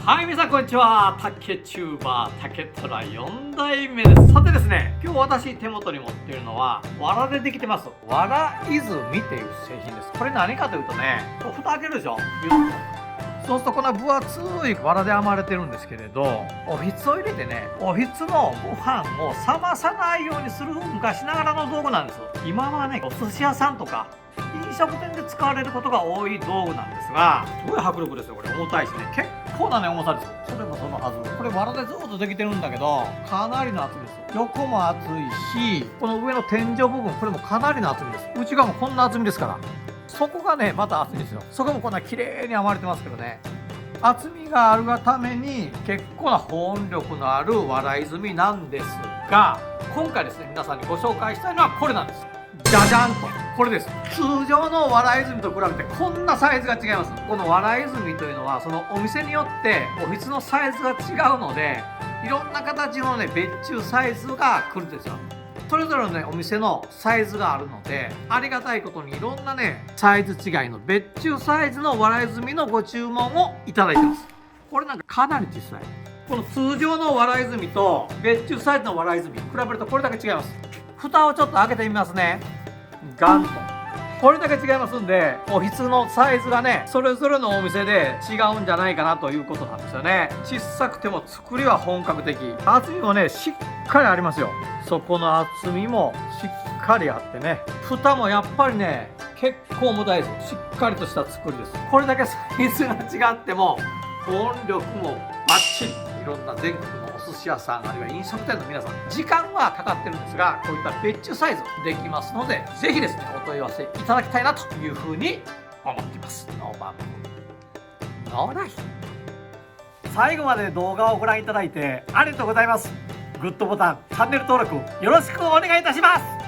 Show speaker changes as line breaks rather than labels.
はい、皆さんこんにちは。竹チューバー竹虎4代目です。さてですね、今日私手元に持っているのは藁でできてます藁泉っていう製品です。これ何かというとね、蓋開けるでしょ。そうするとこんな分厚い藁で編まれてるんですけれど、おひつを入れてね、おひつのご飯を冷まさないようにする昔ながらの道具なんですよ。今はね、お寿司屋さんとか飲食店で使われることが多い道具なんですが、すごい迫力ですよ。これ重たいしね、結構なね重さですよ。それもそのはず。これ藁でずっとできてるんだけど、かなりの厚みですよ。横も厚いし、この上の天井部分、これもかなりの厚みです。内側もこんな厚みですから、そこがねまた厚いんですよ。そこもこんな綺麗に編まれてますけどね、厚みがあるがために結構な保温力のある藁泉なんですが、今回ですね皆さんにご紹介したいのはこれなんです。じゃじゃんと、これです。通常の藁泉と比べてこんなサイズが違います。この藁泉というのはそのお店によっておひつのサイズが違うので、いろんな形のね別注サイズが来るんですよ。それぞれのねお店のサイズがあるので、ありがたいことにいろんなねサイズ違いの別注サイズの藁泉のご注文をいただいてます。これなんかかなり小さい。この通常の藁泉と別注サイズの藁泉比べるとこれだけ違います。蓋をちょっと開けてみますね。ガンとこれだけ違いますんで、おひつのサイズがねそれぞれのお店で違うんじゃないかなということなんですよね。小さくても作りは本格的、厚みもねしっかりありますよ。そこの厚みもしっかりあってね、蓋もやっぱりね結構重たいです。しっかりとした作りです。これだけサイズが違っても保温力もバッチリ。いろんな全国のお寿司屋さんあるいは飲食店の皆さん、時間はかかってるんですが、こういった別注サイズできますので、ぜひですねお問い合わせいただきたいなというふうに思っています。ノーバンノーライフ。最後まで動画をご覧いただいてありがとうございます。グッドボタン、チャンネル登録よろしくお願いいたします。